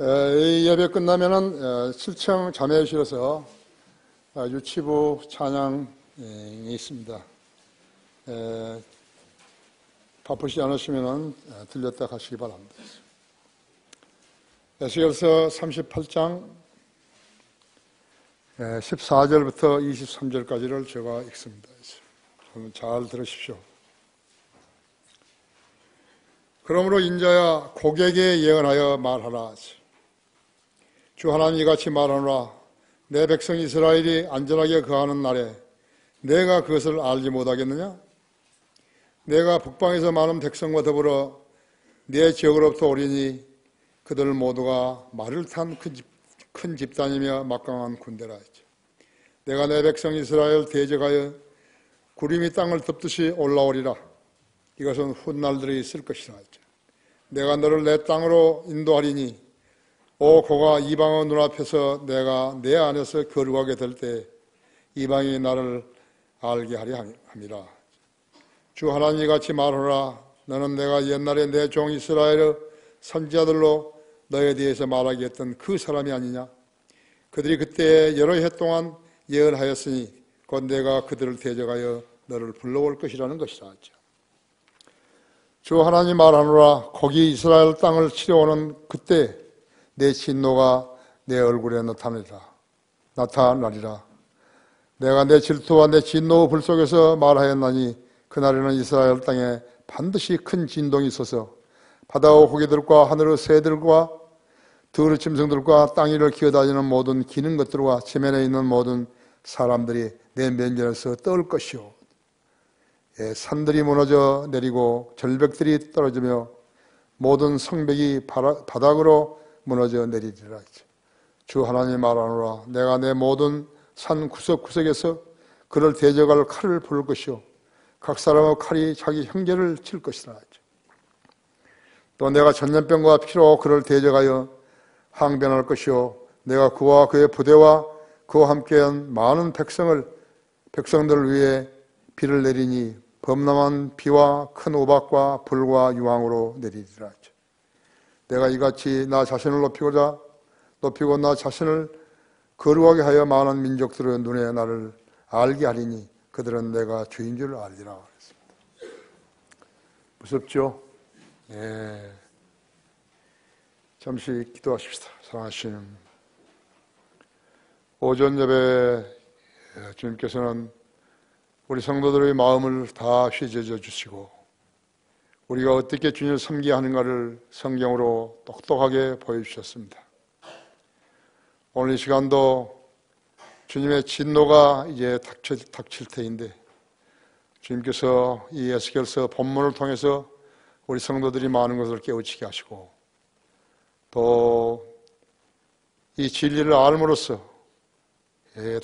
이 예배 끝나면은 7층 자매실에서 유치부 찬양이 있습니다. 바쁘시지 않으시면은 들렸다 가시기 바랍니다. 에스겔서 38장 14절부터 23절까지를 제가 읽습니다. 잘 들으십시오. 그러므로 인자야 고객에 예언하여 말하라. 주 하나님이 같이 말하노라. 내 백성 이스라엘이 안전하게 거하는 날에 내가 그것을 알지 못하겠느냐? 내가 북방에서 많은 백성과 더불어 내 지역으로부터 오리니 그들 모두가 말을 탄 큰 집단이며 막강한 군대라 했죠. 내가 내 백성 이스라엘 대적하여 구름이 땅을 덮듯이 올라오리라. 이것은 훗날들이 있을 것이라 했죠. 내가 너를 내 땅으로 인도하리니 오 고가 이방의 눈앞에서 내가 내 안에서 거룩하게 될 때 이방이 나를 알게 하려 함이라. 주 하나님이 같이 말하노라. 너는 내가 옛날에 내 종 이스라엘의 선지자들로 너에 대해서 말하게 했던 그 사람이 아니냐? 그들이 그때 여러 해 동안 예언하였으니 곧 내가 그들을 대적하여 너를 불러올 것이라는 것이라 하죠. 주 하나님 말하노라. 거기 이스라엘 땅을 치러오는 그때 내 진노가 내 얼굴에 나타나리라. 내가 내 질투와 내 진노의 불 속에서 말하였나니 그날에는 이스라엘 땅에 반드시 큰 진동이 있어서 바다의 고기들과 하늘의 새들과 들의 짐승들과 땅 위를 기어다니는 모든 기는 것들과 지면에 있는 모든 사람들이 내 면전에서 떠올 것이요. 산들이 무너져 내리고 절벽들이 떨어지며 모든 성벽이 바닥으로 무너져 내리리라. 주 하나님 말하노라. 내가 내 모든 산 구석구석에서 그를 대적할 칼을 부를 것이요 각 사람의 칼이 자기 형제를 칠 것이라. 또 내가 전염병과 피로 그를 대적하여 항변할 것이요 내가 그와 그의 부대와 그와 함께한 많은 백성들을 위해 비를 내리니 범람한 비와 큰 우박과 불과 유황으로 내리리라. 내가 이같이 나 자신을 높이고 나 자신을 거룩하게 하여 많은 민족들의 눈에 나를 알게 하리니 그들은 내가 주인 줄 알리라. 그랬습니다. 무섭죠? 예. 잠시 기도하십시다. 사랑하시는 오전 예배 주님께서는 우리 성도들의 마음을 다 휘저어 주시고 우리가 어떻게 주님을 섬기야 하는가를 성경으로 똑똑하게 보여주셨습니다. 오늘 이 시간도 주님의 진노가 이제 닥칠 터인데 주님께서 이 에스겔서 본문을 통해서 우리 성도들이 많은 것을 깨우치게 하시고 또 이 진리를 알므로써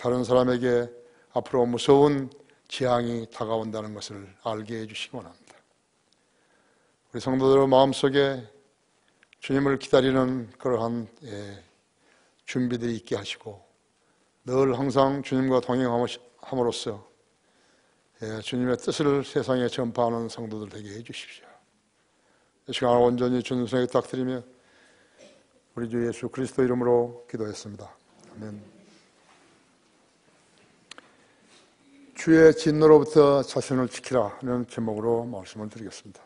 다른 사람에게 앞으로 무서운 재앙이 다가온다는 것을 알게 해주시기 원합니다. 우리 성도들의 마음속에 주님을 기다리는 그러한 준비들이 있게 하시고 늘 항상 주님과 동행함으로써 주님의 뜻을 세상에 전파하는 성도들 되게 해주십시오. 이 시간 온전히 주님 손에 부탁드리며 우리 주 예수 그리스도 이름으로 기도했습니다. 아멘. 주의 진노로부터 자신을 지키라 하는 제목으로 말씀을 드리겠습니다.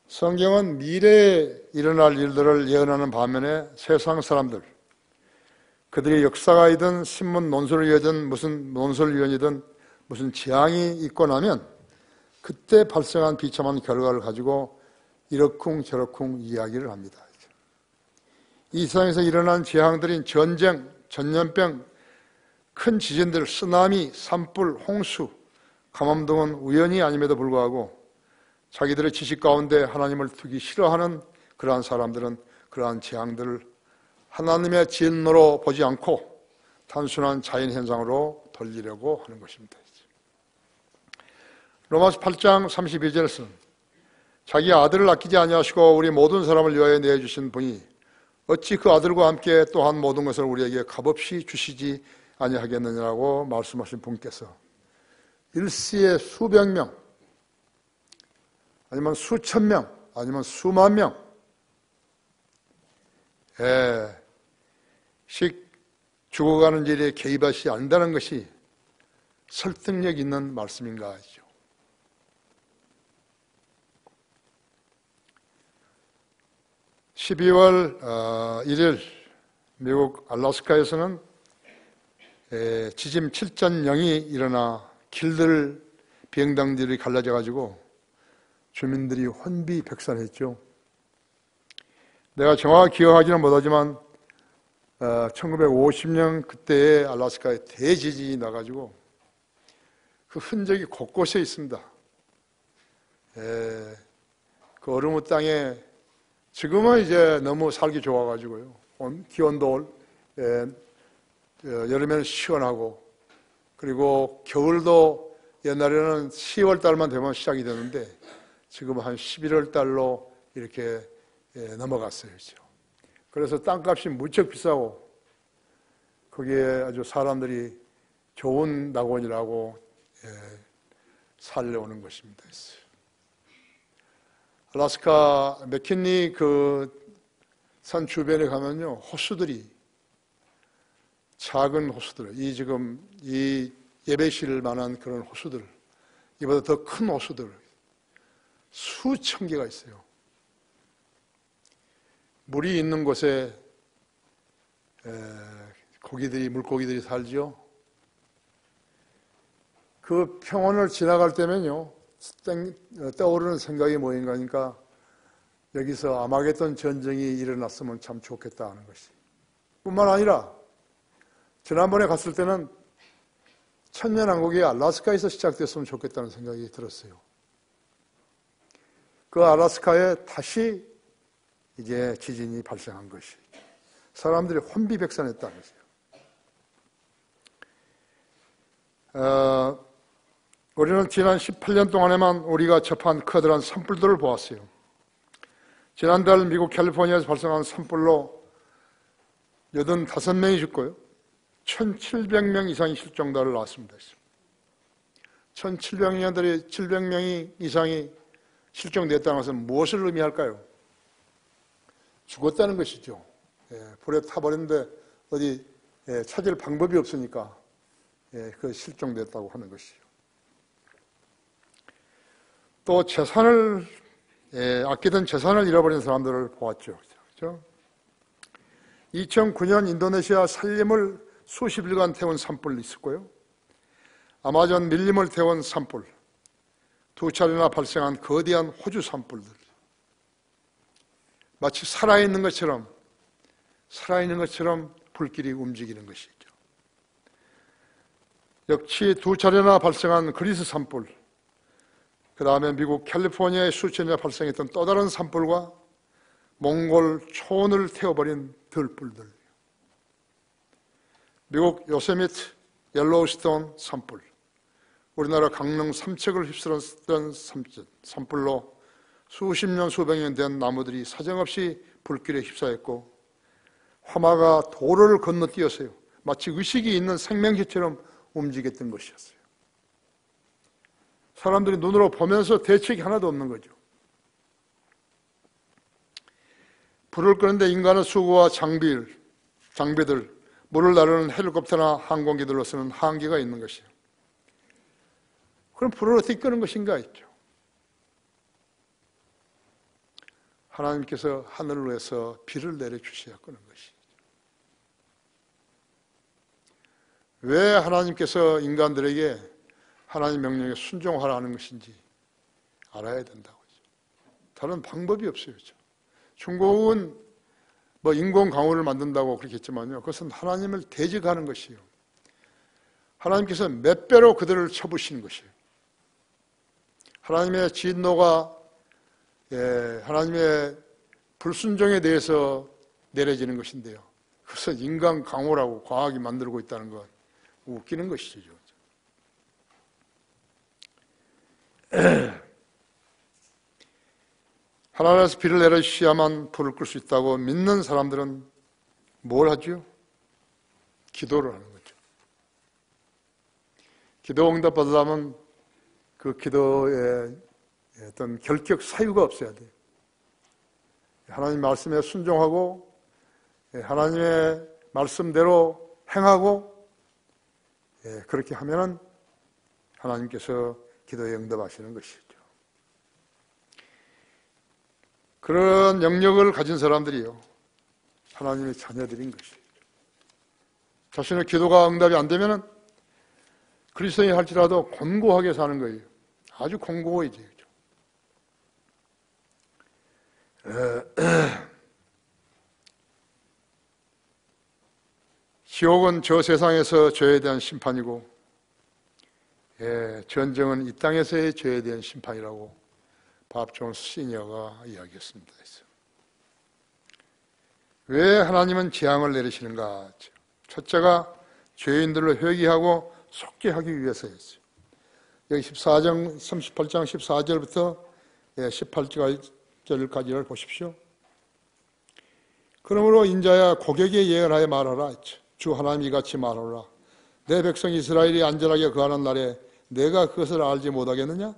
성경은 미래에 일어날 일들을 예언하는 반면에 세상 사람들, 그들이 역사가이든 신문 논설위원이든 무슨 논설위원이든 무슨 재앙이 있고 나면 그때 발생한 비참한 결과를 가지고 이러쿵저러쿵 이야기를 합니다. 이 세상에서 일어난 재앙들인 전쟁, 전염병, 큰 지진들, 쓰나미, 산불, 홍수, 가뭄 등은 우연이 아님에도 불구하고 자기들의 지식 가운데 하나님을 두기 싫어하는 그러한 사람들은 그러한 재앙들을 하나님의 진노로 보지 않고 단순한 자연현상으로 돌리려고 하는 것입니다. 로마서 8장 32절에서는 자기 아들을 아끼지 아니하시고 우리 모든 사람을 위하여 내주신 분이 어찌 그 아들과 함께 또한 모든 것을 우리에게 값없이 주시지 아니하겠느냐고 말씀하신 분께서 일시에 수백 명 아니면 수천 명 아니면 수만 명 씩 죽어가는 일에 개입하지 않는다는 것이 설득력 있는 말씀인가 하죠. (12월 1일) 미국 알래스카에서는 지진 7.0이 일어나 길들 비행장들이 갈라져 가지고 주민들이 혼비백산했죠. 내가 정확히 기억하지는 못하지만 1950년 그때에 알래스카에 대지진이 나가지고 그 흔적이 곳곳에 있습니다. 그 얼음 땅에 지금은 이제 너무 살기 좋아가지고요. 기온도 여름에는 시원하고, 그리고 겨울도 옛날에는 10월 달만 되면 시작이 되는데 지금은 한 11월 달로 이렇게 넘어갔어요. 그래서 땅값이 무척 비싸고 거기에 아주 사람들이 좋은 낙원이라고 살려오는 것입니다. 알래스카 맥킨리 그 산 주변에 가면요, 호수들이, 작은 호수들, 이 예배실 만한 그런 호수들, 이보다 더 큰 호수들 수천 개가 있어요. 물이 있는 곳에 물고기들이 살죠. 그 평원을 지나갈 때면요, 떠오르는 생각이 뭐인가 하니까 여기서 아마겟돈 전쟁이 일어났으면 참 좋겠다 하는 것이. 뿐만 아니라 지난번에 갔을 때는 천년왕국이 알래스카에서 시작됐으면 좋겠다는 생각이 들었어요. 그 알래스카에 다시 이제 지진이 발생한 것이, 사람들이 혼비백산했다는 것이에요. 우리는 지난 18년 동안에만 우리가 접한 커다란 산불들을 보았어요. 지난달 미국 캘리포니아에서 발생한 산불로 85명이 죽고요, 1,700명 이상이 실종자를 낳았습니다. 1,700명이 이상이 실종됐다는 것은 무엇을 의미할까요? 죽었다는 것이죠. 불에 타버렸는데 어디 찾을 방법이 없으니까 그 실종됐다고 하는 것이죠. 또 아끼던 재산을 잃어버린 사람들을 보았죠. 그렇죠? 2009년 인도네시아 산림을 수십 일간 태운 산불이 있었고요, 아마존 밀림을 태운 산불, 2차례나 발생한 거대한 호주 산불들, 마치 살아있는 것처럼 불길이 움직이는 것이죠. 역시 2차례나 발생한 그리스 산불, 그 다음에 미국 캘리포니아에 수천 년 발생했던 또 다른 산불과 몽골 초원을 태워버린 들불들, 미국 요세미트 옐로우스톤 산불, 우리나라 강릉 삼척을 휩쓸었던 산불로 수십 년 수백 년 된 나무들이 사정없이 불길에 휩싸였고, 화마가 도로를 건너뛰었어요. 마치 의식이 있는 생명체처럼 움직였던 것이었어요. 사람들이 눈으로 보면서 대책이 하나도 없는 거죠. 불을 끄는데 인간의 수고와 장비들, 물을 나르는 헬리콥터나 항공기들로서는 한계가 있는 것이에요. 그럼 불을 어떻게 끄는 것인가 했죠. 하나님께서 하늘로에서 비를 내려주셔야 끄는 것이죠. 왜 하나님께서 인간들에게 하나님 명령에 순종하라는 것인지 알아야 된다고 하죠. 다른 방법이 없어요. 중국은 인공강우를 만든다고 그렇게 했지만요, 그것은 하나님을 대적하는 것이에요. 하나님께서 몇 배로 그들을 쳐부시는 것이에요. 하나님의 진노가 하나님의 불순종에 대해서 내려지는 것인데요, 그것은 인간강우라고 과학이 만들고 있다는 건 웃기는 것이죠. 하나님께서 비를 내려주셔야만 불을 끌 수 있다고 믿는 사람들은 뭘 하죠? 기도를 하는 거죠. 기도 응답 받으려면 그 기도에 어떤 결격 사유가 없어야 돼요. 하나님 말씀에 순종하고 하나님의 말씀대로 행하고 그렇게 하면은 하나님께서 기도에 응답하시는 것이죠. 그런 영역을 가진 사람들이요, 하나님의 자녀들인 것이죠. 자신의 기도가 응답이 안 되면은 그리스도인이 할지라도 곤고하게 사는 거예요. 아주 곤고해지죠. 지옥은 저 세상에서 죄에 대한 심판이고, 전쟁은 이 땅에서의 죄에 대한 심판이라고 밥 존스 시니어가 이야기했습니다. 왜 하나님은 재앙을 내리시는가? 첫째가 죄인들을 회개하고 속게 하기 위해서였어요. 여기 38장 14절부터 18절까지를 보십시오. 그러므로 인자야 고객에 예언하여 말하라. 주 하나님이 이같이 말하노라. 내 백성 이스라엘이 안전하게 거하는 날에 내가 그것을 알지 못하겠느냐?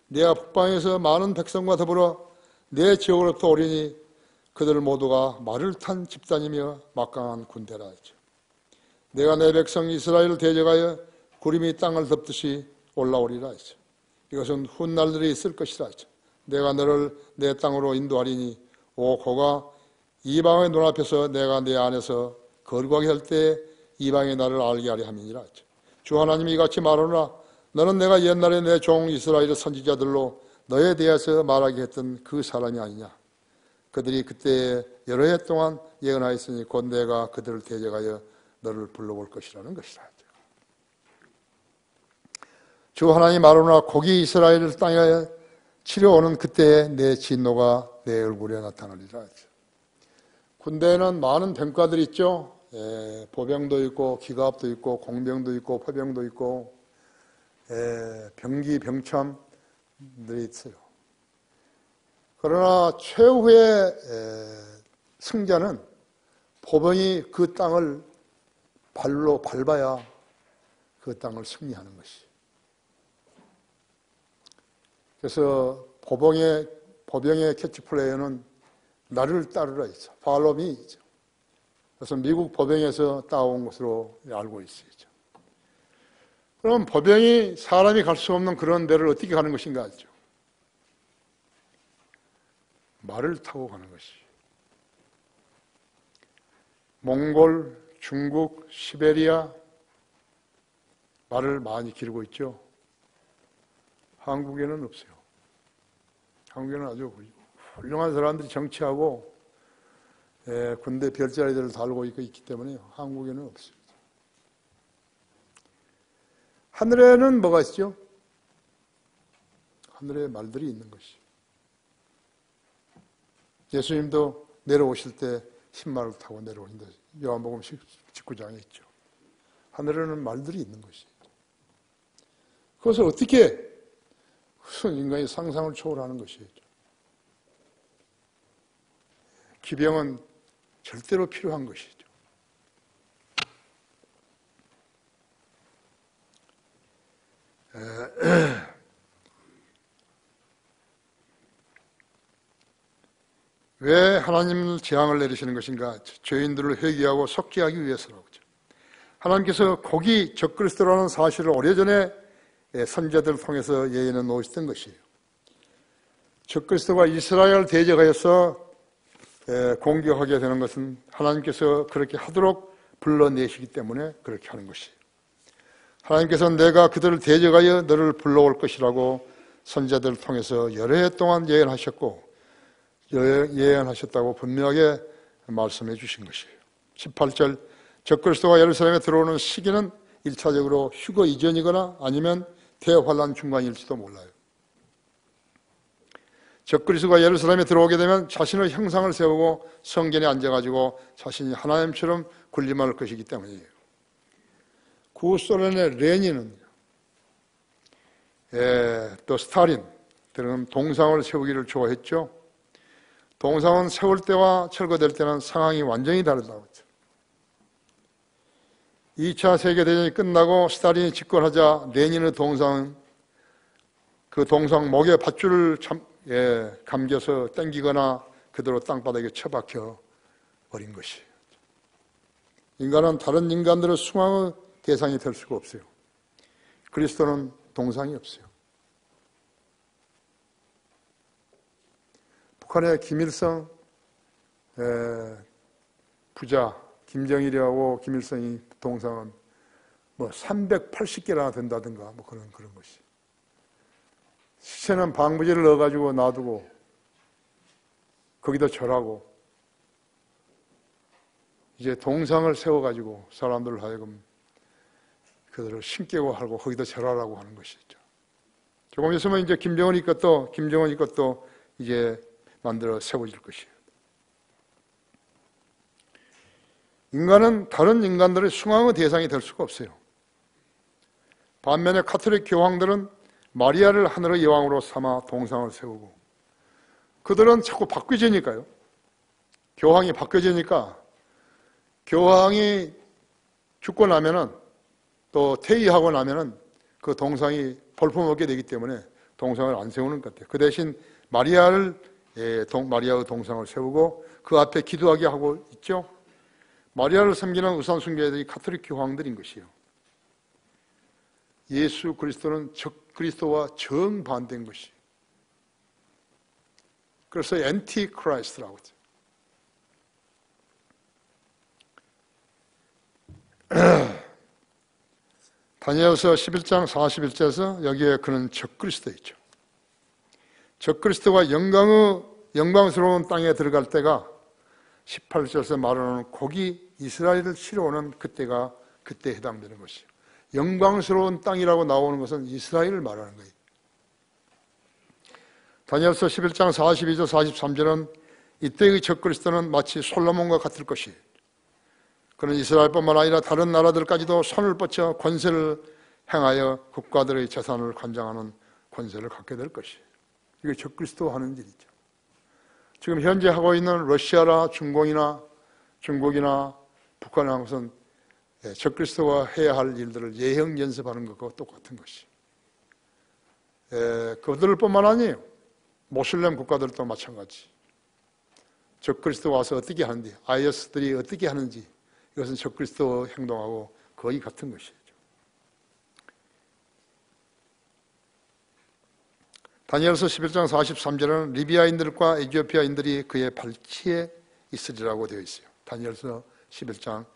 내가 북방에서 많은 백성과 더불어 내 지역으로부터 오리니 그들 모두가 말을 탄 집단이며 막강한 군대라 했죠. 내가 내 백성 이스라엘을 대적하여 구름이 땅을 덮듯이 올라오리라 했죠. 이것은 훗날들이 있을 것이라 했죠. 내가 너를 내 땅으로 인도하리니 오 고가 이방의 눈앞에서 내가 내 안에서 거룩하게 할 때 이방의 나를 알게 하려 함이니라 했죠. 주 하나님이 이같이 말하노라. 너는 내가 옛날에 내 종 이스라엘의 선지자들로 너에 대해서 말하게 했던 그 사람이 아니냐. 그들이 그때 여러 해 동안 예언하였으니 곧 내가 그들을 대적하여 너를 불러올 것이라는 것이라. 주 하나님 말하노라. 고기 이스라엘 땅에 치러오는 그때에 내 진노가 내 얼굴에 나타나리라. 군대에는 많은 병과들이 있죠. 보병도 있고 기갑도 있고 공병도 있고 포병도 있고 병기 병참들이 있어요. 그러나 최후의 승자는 포병이 그 땅을 발로 밟아야 그 땅을 승리하는 것이. 그래서 포병의 캐치플레이어는 나를 따르라 있죠. Follow me 있죠. 그래서 미국 포병에서 따온 것으로 알고 있어요. 그럼 포병이 사람이 갈 수 없는 그런 데를 어떻게 가는 것인가 하죠. 말을 타고 가는 것이. 몽골, 중국, 시베리아 말을 많이 기르고 있죠. 한국에는 없어요. 한국에는 아주 훌륭한 사람들이 정치하고 군대 별자리들을 달고 있기 때문에 한국에는 없어요. 하늘에는 뭐가 있죠? 하늘에 말들이 있는 것이. 예수님도 내려오실 때 흰말을 타고 내려오신다. 요한복음 19장에 있죠. 하늘에는 말들이 있는 것이. 그것을 어떻게 인간의 상상을 초월하는 것이죠. 기병은 절대로 필요한 것이죠. 왜 하나님은 재앙을 내리시는 것인가? 죄인들을 회개하고 속게 하기 위해서라고. 하나님께서 고기 적그리스도라는 사실을 오래전에 선지자들을 통해서 예언해 놓으셨던 것이에요. 적그리스도가 이스라엘을 대적하여서 공격하게 되는 것은 하나님께서 그렇게 하도록 불러내시기 때문에 그렇게 하는 것이에요. 하나님께서는 내가 그들을 대적하여 너를 불러올 것이라고 선지자들을 통해서 여러 해 동안 예언하셨고 예언하셨다고 분명하게 말씀해 주신 것이에요. 18절 적그리스도가 예루살렘에 들어오는 시기는 1차적으로 휴거 이전이거나 아니면 대환란 중간일지도 몰라요. 적그리스도가 예루살렘에 들어오게 되면 자신의 형상을 세우고 성전에 앉아가지고 자신이 하나님처럼 군림할 것이기 때문이에요. 구소련의 레닌은 또 스탈린들은 동상을 세우기를 좋아했죠. 동상은 세울 때와 철거될 때는 상황이 완전히 다르다고 했죠. 2차 세계대전이 끝나고 스탈린이 집권하자 레닌의 동상은 그 동상 목에 밧줄을 감겨서 당기거나 그대로 땅바닥에 처박혀 버린 것이에요. 인간은 다른 인간들의 숭앙의 대상이 될 수가 없어요. 그리스도는 동상이 없어요. 북한의 김일성 부자 김정일이하고 김일성이 동상은 뭐 380개나 된다든가 뭐 그런 것이. 시체는 방부제를 넣어가지고 놔두고 거기다 절하고 이제 동상을 세워가지고 사람들을 하여금 그들을 신기고 하고 거기다 절하라고 하는 것이죠. 조금 있으면 이제 김정은이 것도 이제 만들어 세워질 것이에요. 인간은 다른 인간들의 숭앙의 대상이 될 수가 없어요. 반면에 가톨릭 교황들은 마리아를 하늘의 여왕으로 삼아 동상을 세우고 그들은 자꾸 바뀌어지니까요. 교황이 바뀌어지니까 교황이 죽고 나면은 또 퇴위하고 나면은 그 동상이 볼품없게 되기 때문에 동상을 안 세우는 것 같아요. 그 대신 마리아의 동상을 세우고 그 앞에 기도하게 하고 있죠. 마리아를 섬기는 우상 숭배자들이 가톨릭 교황들인 것이에요. 예수 그리스도는 적그리스도와 정반대인 것이에요. 그래서 엔티 크라이스트라고 하죠. 다니엘서 11장 41절에서 여기에 그는 적그리스도이죠. 적그리스도가 영광스러운 땅에 들어갈 때가 18절에서 말하는 곡이 이스라엘을 치러 오는 그때 해당되는 것이에요. 영광스러운 땅이라고 나오는 것은 이스라엘을 말하는 거예요. 다니엘서 11장 42절 43절은 이때의 적그리스도는 마치 솔로몬과 같을 것이에요. 그는 이스라엘뿐만 아니라 다른 나라들까지도 손을 뻗쳐 권세를 행하여 국가들의 재산을 관장하는 권세를 갖게 될 것이에요. 이게 적그리스도 하는 일이죠. 지금 현재 하고 있는 러시아나 중국이나 북한이나 것은 적그리스도가 해야 할 일들을 예형 연습하는 것과 똑같은 것이. 그들을 뿐만 아니에요. 모슬렘 국가들도 마찬가지. 적그리스도 와서 어떻게 하는지, IS들이 어떻게 하는지 이것은 적그리스도 행동하고 거의 같은 것이죠. 다니엘서 11장 43절에는 리비아인들과 에티오피아인들이 그의 발치에 있으리라고 되어 있어요. 다니엘서 11장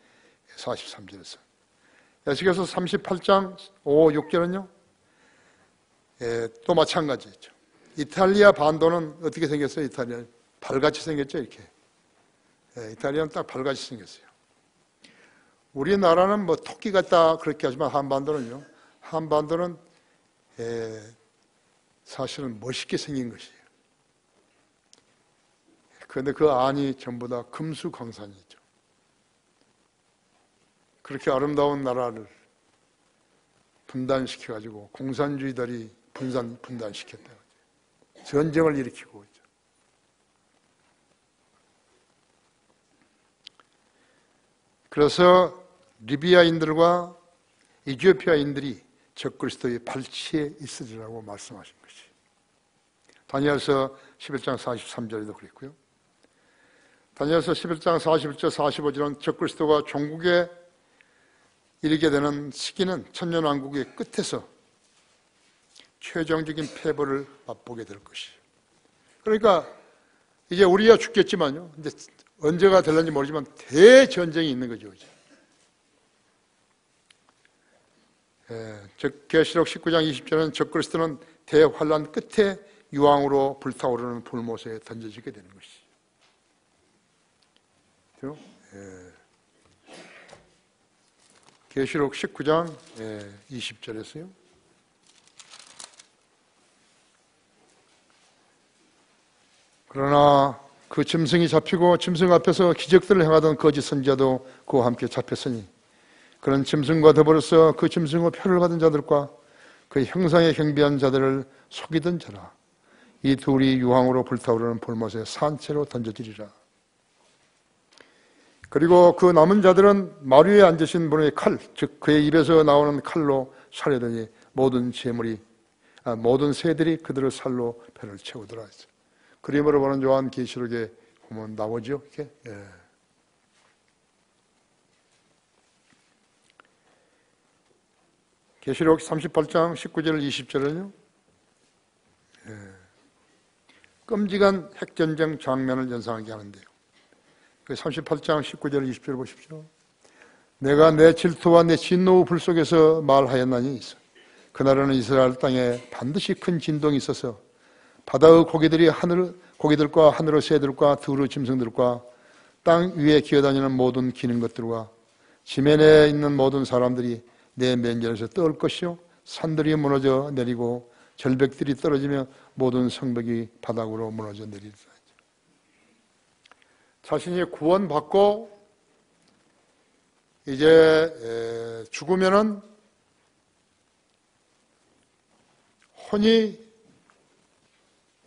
43절에서. 에스겔서 38장 5, 6절은요. 또 마찬가지죠. 이탈리아 반도는 어떻게 생겼어요? 이탈리아 발같이 생겼죠, 이렇게. 이탈리아는 딱 발같이 생겼어요. 우리나라는 뭐 토끼 같다 그렇게 하지만 한반도는 사실은 멋있게 생긴 것이에요. 그런데 그 안이 전부 다 금수강산이죠. 그렇게 아름다운 나라를 분단시켜가지고 공산주의들이 분단시켰다. 전쟁을 일으키고 있죠. 그래서 리비아인들과 에티오피아인들이 적그리스도의 발치에 있으리라고 말씀하신 것이. 다니엘서 11장 43절에도 그랬고요. 다니엘서 11장 41절 45절은 적그리스도가 종국에 이르게 되는 시기는 천년왕국의 끝에서 최종적인 패배를 맛보게 될 것이에요. 그러니까 이제 우리가 죽겠지만요. 이제 언제가 될는지 모르지만 대전쟁이 있는 거죠. 계시록 19장 20절은 적그리스도는 대환란 끝에 유황으로 불타오르는 불못에 던져지게 되는 것이죠. 계시록 19장 20절에서요. 그러나 그 짐승이 잡히고 짐승 앞에서 기적들을 행하던 거짓 선지자도 그와 함께 잡혔으니 그런 짐승과 더불어서 그 짐승의 표를 받은 자들과 그 형상에 경배한 자들을 속이던 자라 이 둘이 유황으로 불타오르는 불못에 산채로 던져지리라. 그리고 그 남은 자들은 말 위에 앉으신 분의 칼, 즉 그의 입에서 나오는 칼로 살해되니 모든 새들이 그들의 살로 배를 채우더라 했어요. 그림으로 보는 요한계시록에 보면 나오죠. 이렇게. 계시록 38장 19절 20절은요. 끔찍한 핵전쟁 장면을 연상하게 하는데요. 그 38장 19절 20절 보십시오. 내가 내 질투와 내 진노의 불 속에서 말하였나니 그날에는 이스라엘 땅에 반드시 큰 진동이 있어서 바다의 고기들과 하늘의 새들과 들의 짐승들과 땅 위에 기어다니는 모든 기는 것들과 지면에 있는 모든 사람들이 내 면전에서 떨 것이요 산들이 무너져 내리고 절벽들이 떨어지며 모든 성벽이 바닥으로 무너져 내리리라. 자신이 구원받고 이제 죽으면은 혼이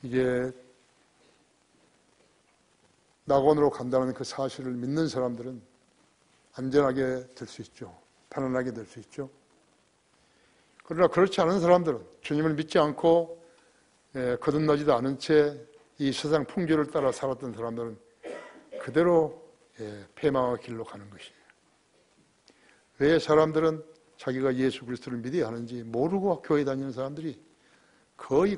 이제 낙원으로 간다는 그 사실을 믿는 사람들은 안전하게 될 수 있죠. 편안하게 될 수 있죠. 그러나 그렇지 않은 사람들은 주님을 믿지 않고 거듭나지도 않은 채 이 세상 풍조를 따라 살았던 사람들은 그대로 패망의 길로 가는 것이에요. 왜 사람들은 자기가 예수 그리스도를 믿어야 하는지 모르고 교회 다니는 사람들이 거의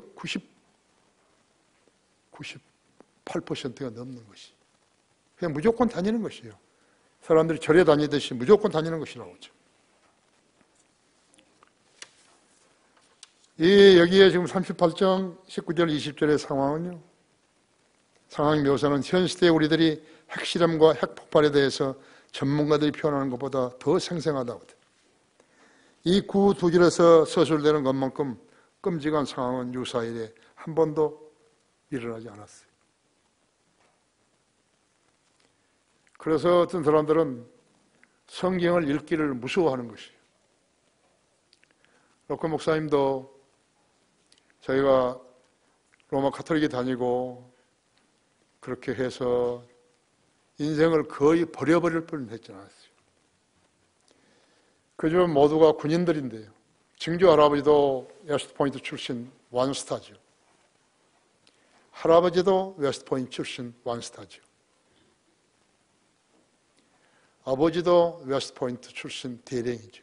98%가 넘는 것이. 그냥 무조건 다니는 것이에요. 사람들이 절에 다니듯이 무조건 다니는 것이라고 하죠. 여기에 지금 38장 19절 20절의 상황은요. 상황 묘사는 현 시대의 우리들이 핵실험과 핵폭발에 대해서 전문가들이 표현하는 것보다 더 생생하다고 해요. 이 구 두 줄에서 서술되는 것만큼 끔찍한 상황은 유사일에 한 번도 일어나지 않았어요. 그래서 어떤 사람들은 성경을 읽기를 무서워하는 것이에요. 로커 목사님도 저희가 로마 가톨릭에 다니고 그렇게 해서 인생을 거의 버려버릴 뻔했잖아요. 그중 모두가 군인들인데요. 증조 할아버지도 웨스트포인트 출신 완스타죠. 할아버지도 웨스트포인트 출신 완스타죠. 아버지도 웨스트포인트 출신 대령이죠.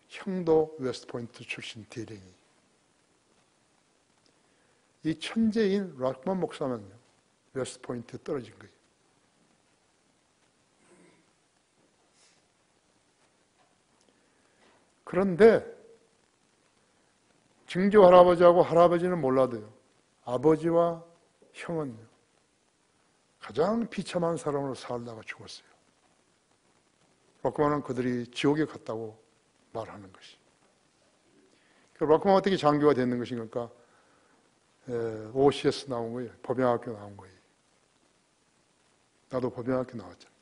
형도 웨스트포인트 출신 대령이. 이 천재인 락만 목사는요, 웨스트포인트에 떨어진 거예요. 그런데 증조 할아버지하고 할아버지는 몰라도요, 아버지와 형은요, 가장 비참한 사람으로 살다가 죽었어요. 락만은 그들이 지옥에 갔다고 말하는 것이. 락만 어떻게 장교가 됐는 것인가? OCS 나온 거예요. 법영학교 나온 거예요. 나도 법영학교 나왔잖아요.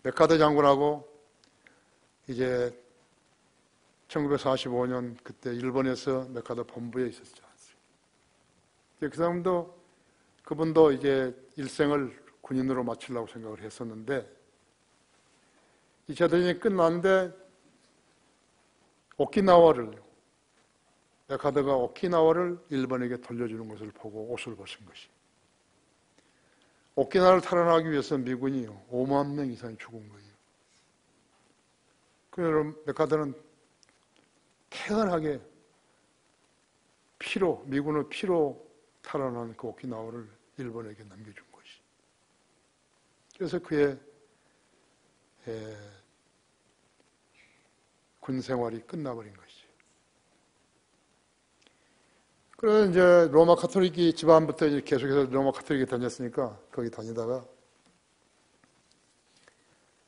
메카더 장군하고 이제 1945년 그때 일본에서 메카더 본부에 있었지 않습니까? 그 사람도 그분도 이제 일생을 군인으로 마치려고 생각을 했었는데 2차 대전이 끝났는데 메카더가 오키나와를 일본에게 돌려주는 것을 보고 옷을 벗은 것이. 오키나와를 탈환하기 위해서 미군이 5만 명 이상이 죽은 거예요. 그래서 메카더는 태연하게 미군의 피로 탈환한 그 오키나와를 일본에게 남겨준 것이. 그래서 그의 군 생활이 끝나버린 것이. 그래서 이제 로마 가톨릭 집안부터 이제 계속해서 로마 가톨릭에 다녔으니까 거기 다니다가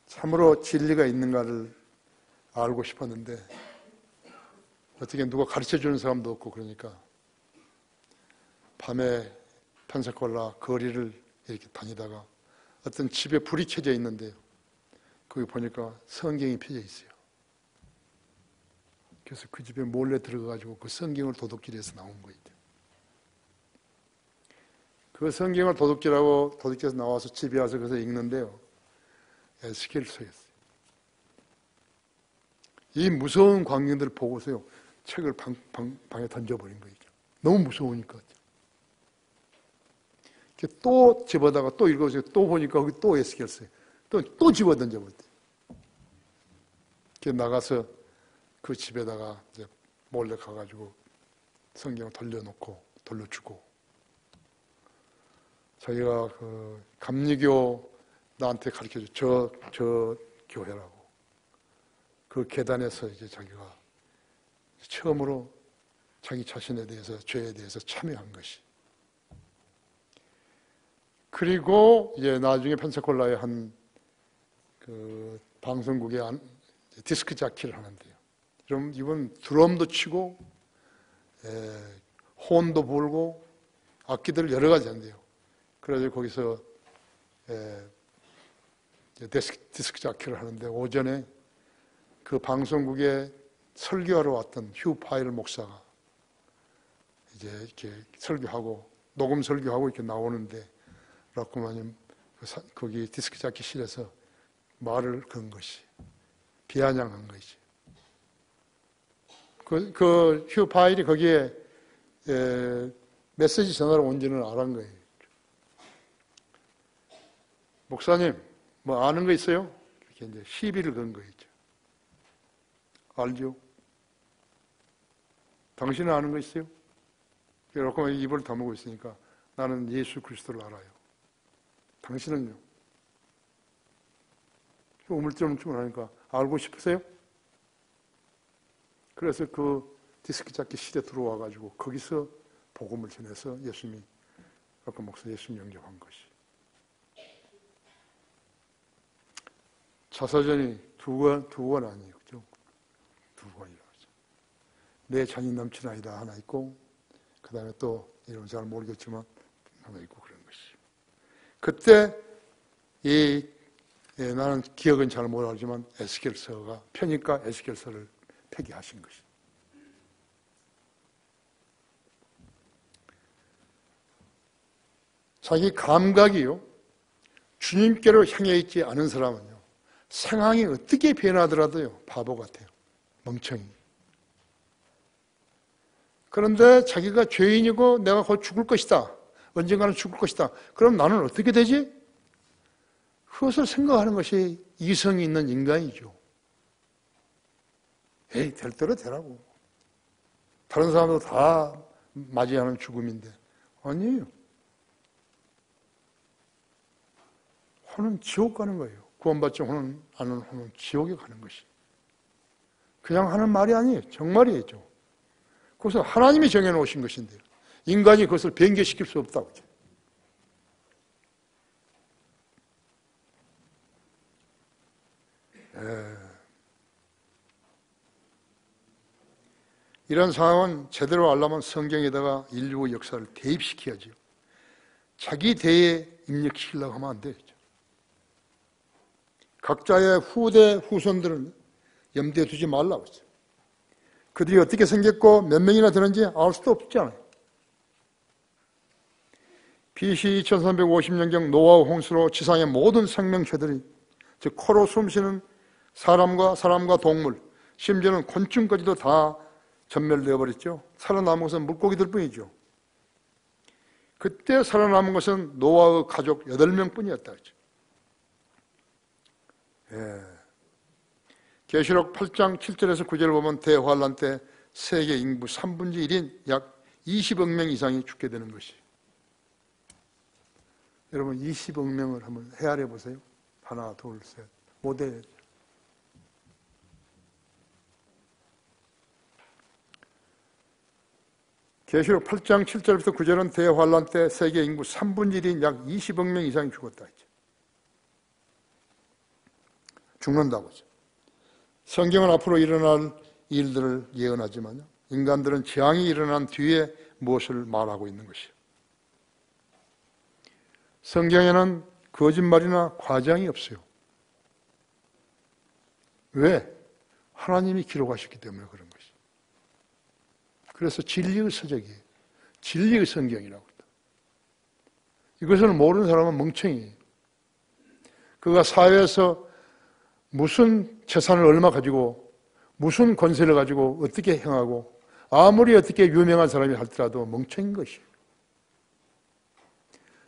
참으로 진리가 있는가를 알고 싶었는데 어떻게 누가 가르쳐 주는 사람도 없고 그러니까 밤에 펜사콜라 거리를 이렇게 다니다가 어떤 집에 불이 켜져 있는데요. 거기 보니까 성경이 펴져 있어요. 그래서 그 집에 몰래 들어가가지고 그 성경을 도둑질해서 나온 거예요. 그 성경을 도둑질해서 나와서 집에 와서 그래서 읽는데요. 에스겔서였어요. 이 무서운 광경들을 보고서요. 책을 방에 던져버린 거예요. 너무 무서우니까. 또 집어다가 또 읽어보세요. 또 보니까 거기 또 에스겔서예요. 또 집어 던져버렸대요. 나가서 그 집에다가 이제 몰래 가가지고 성경을 돌려놓고 돌려주고, 자기가 그 감리교 나한테 가르쳐줘 저 교회라고, 그 계단에서 이제 자기가 처음으로 자기 자신에 대해서, 죄에 대해서 참여한 것이. 그리고 이제 나중에 펜사콜라의 한 그 방송국에 디스크 자키를 하는데요. 그럼 이분 드럼도 치고, 혼도 불고, 악기들을 여러 가지 한대요. 그래서 거기서 디스크 자키를 하는데, 오전에 그 방송국에 설교하러 왔던 휴 파일 목사가 이제 이렇게 설교하고, 녹음 설교하고 이렇게 나오는데, 라쿠마님 거기 디스크 자키실에서 말을 건 것이, 비아냥한 것이. 그 휴 파일이 거기에 메시지 전화로 온지는 알은 거예요. 목사님, 뭐 아는 거 있어요? 이렇게 이제 시비를 건 거 있죠. 알죠? 당신은 아는 거 있어요? 그렇고 입을 다물고 있으니까 나는 예수 그리스도를 알아요. 당신은요? 우물쭈물쭈물 하니까 알고 싶으세요? 그래서 그 디스크 잡기 실에 들어와가지고 거기서 복음을 전해서 예수님이, 아까 목사 예수님 영접한 것이. 자서전이 두 권 아니에요. 그죠? 두 권이라고 하죠. 내 잔이 넘치나이다 하나 있고, 그 다음에 또 이름 잘 모르겠지만 하나 있고 그런 것이. 그때 나는 기억은 잘 못하지만 에스겔서가 편의과 에스겔서를 폐기하신 것이. 자기 감각이요, 주님께로 향해 있지 않은 사람은요, 상황이 어떻게 변하더라도요 바보 같아요. 멍청이. 그런데 자기가 죄인이고 내가 곧 죽을 것이다, 언젠가는 죽을 것이다, 그럼 나는 어떻게 되지? 그것을 생각하는 것이 이성이 있는 인간이죠. 에이, 될 대로 되라고. 다른 사람도 다 맞이하는 죽음인데. 아니에요. 혼은 지옥 가는 거예요. 구원받지 않은 혼은 지옥에 가는 것이. 그냥 하는 말이 아니에요. 정말이죠. 그것은 하나님이 정해놓으신 것인데요. 인간이 그것을 변개시킬 수 없다고. 이런 상황은 제대로 알려면 성경에다가 인류 역사를 대입시켜야죠. 자기 대에 입력시키려고 하면 안 되죠. 각자의 후대 후손들은 염두에 두지 말라고 했죠. 그들이 어떻게 생겼고 몇 명이나 되는지 알 수도 없잖아요. BC 2350년경 노아의 홍수로 지상의 모든 생명체들이, 즉 코로 숨쉬는 사람과 동물, 심지어는 곤충까지도 다 전멸되어 버렸죠. 살아남은 것은 물고기들 뿐이죠. 그때 살아남은 것은 노아의 가족 8명 뿐이었다. 계시록 8장 7절에서 9절을 보면 대환란 때 세계 인구 3분의 1인 약 20억 명 이상이 죽게 되는 것이. 여러분 20억 명을 한번 헤아려 보세요. 하나, 둘, 셋. 못 해야죠. 계시록 8장 7절부터 9절은 대환란 때 세계 인구 3분의 1인 약 20억 명 이상이 죽었다. 죽는다고 하죠. 성경은 앞으로 일어날 일들을 예언하지만 인간들은 재앙이 일어난 뒤에 무엇을 말하고 있는 것이에요. 성경에는 거짓말이나 과장이 없어요. 왜? 하나님이 기록하셨기 때문에 그런 것이에요. 그래서 진리의 서적이에요. 진리의 성경이라고 합니다. 이것을 모르는 사람은 멍청이에요. 그가 사회에서 무슨 재산을 얼마 가지고 무슨 권세를 가지고 어떻게 행하고 아무리 어떻게 유명한 사람이 할지라도 멍청인 것이에요.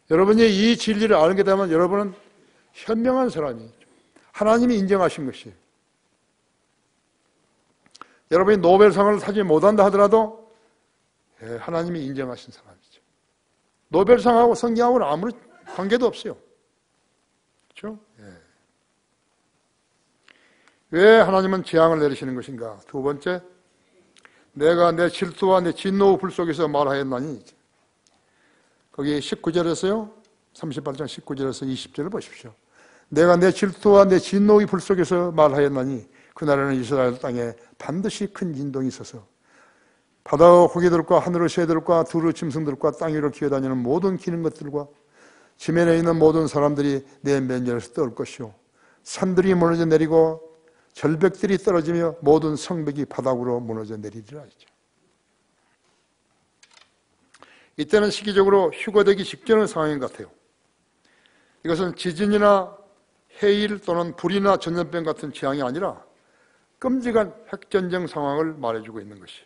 여러분이 이 진리를 알게 되면 여러분은 현명한 사람이 하나님이 인정하신 것이에요. 여러분이 노벨상을 타지 못한다 하더라도 하나님이 인정하신 사람이죠. 노벨상하고 성경하고는 아무런 관계도 없어요. 그렇죠? 왜 하나님은 재앙을 내리시는 것인가? 두 번째, 내가 내 질투와 내 진노의 불 속에서 말하였나니, 거기 19절에서요 38장 19절에서 20절을 보십시오. 내가 내 질투와 내 진노의 불 속에서 말하였나니 그날에는 이스라엘 땅에 반드시 큰 진동이 있어서 바다의 고기들과 하늘의 새들과 두루 짐승들과 땅 위를 기어다니는 모든 기는 것들과 지면에 있는 모든 사람들이 내 면전에서 떠올 것이요 산들이 무너져 내리고 절벽들이 떨어지며 모든 성벽이 바닥으로 무너져 내리리라 했죠. 이때는 시기적으로 휴거되기 직전의 상황인 것 같아요. 이것은 지진이나 해일 또는 불이나 전염병 같은 재앙이 아니라 끔찍한 핵전쟁 상황을 말해주고 있는 것이에요.